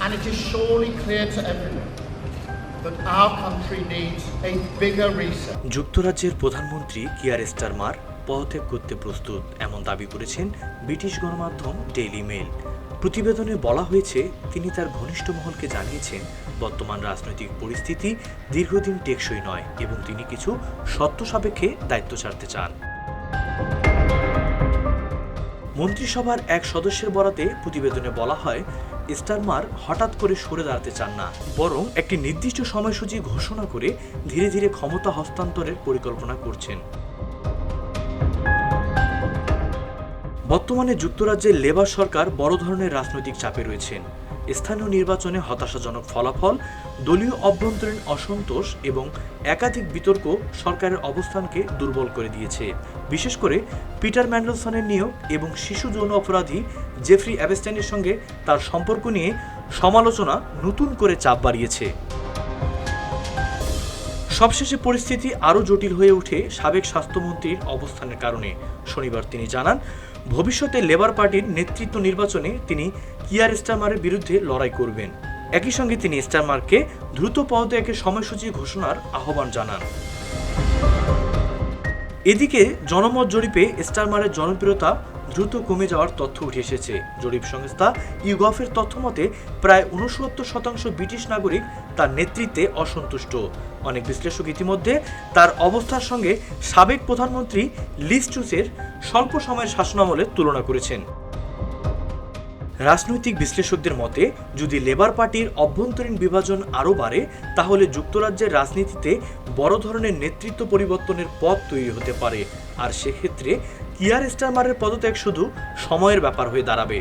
And it is surely clear to everyone that our country needs a bigger reset. যুক্তরাজ্যের প্রধানমন্ত্রী Keir Starmer পদত্যাগ করতে প্রস্তুত এমন দাবি করেছেন ব্রিটিশ গণমাধ্যম ডেইলি মেইল। প্রতিবেদনে বলা হয়েছে তিনি তার ঘনিষ্ঠ মহলকে জানিয়েছেন বর্তমান রাজনৈতিক পরিস্থিতি দীর্ঘদিন টেকসই নয় এবং তিনি কিছু শর্ত সাপেক্ষে দায়িত্ব ছাড়তে চান। মন্ত্রিসভার এক সদস্যের বরাতে প্রতিবেদনে বলা হয়, স্টারমার হঠাৎ করে সরে দাঁড়াতে চান না, বরং একটি নির্দিষ্ট সময়সূচি ঘোষণা করে ধীরে ধীরে ক্ষমতা হস্তান্তরের পরিকল্পনা করছেন। বর্তমানে যুক্তরাজ্যের লেবার সরকার বড় ধরনের রাজনৈতিক চাপে রয়েছেন। স্থানীয় নির্বাচনে হতাশাজনক ফলাফল, দলীয় অভ্যন্তরীণ অসন্তোষ এবং একাধিক বিতর্ক সরকারের অবস্থানকে দুর্বল করে দিয়েছে। বিশেষ করে পিটার ম্যান্ডেলসনের নিয়োগ এবং শিশু যৌন অপরাধী জেফ্রি অ্যাপস্টাইনের সঙ্গে তার সম্পর্ক নিয়ে সমালোচনা নতুন করে চাপ বাড়িয়েছে। সবশেষে পরিস্থিতি আরও জটিল হয়ে ওঠে সাবেক স্বাস্থ্যমন্ত্রীর অবস্থানের কারণে। শনিবার তিনি জানান, ভবিষ্যতে লেবার পার্টির নেতৃত্ব নির্বাচনে তিনি কিয়ার স্টারমারের বিরুদ্ধে লড়াই করবেন। একই সঙ্গে তিনি স্টারমারকে দ্রুত পদত্যাগের সময়সূচি ঘোষণার আহ্বান জানান। এদিকে জনমত জরিপে স্টারমারের জনপ্রিয়তা দ্রুত কমে যাওয়ার তথ্য উঠে এসেছে। জরিপ সংস্থা ইউগভের তথ্যমতে প্রায় 69% ব্রিটিশ নাগরিক তার নেতৃত্বে অসন্তুষ্ট। অনেক বিশ্লেষক ইতিমধ্যে তার অবস্থার সঙ্গে সাবেক প্রধানমন্ত্রী লিজ ট্রুসের স্বল্প সময়ের শাসনামলের তুলনা করেছেন। রাজনৈতিক বিশ্লেষকদের মতে, যদি লেবার পার্টির অভ্যন্তরীণ বিভাজন আরও বাড়ে, তাহলে যুক্তরাজ্যের রাজনীতিতে বড় ধরনের নেতৃত্ব পরিবর্তনের পথ তৈরি হতে পারে, আর সেক্ষেত্রে কিয়ার স্টারমারের পদত্যাগ শুধু সময়ের ব্যাপার হয়ে দাঁড়াবে।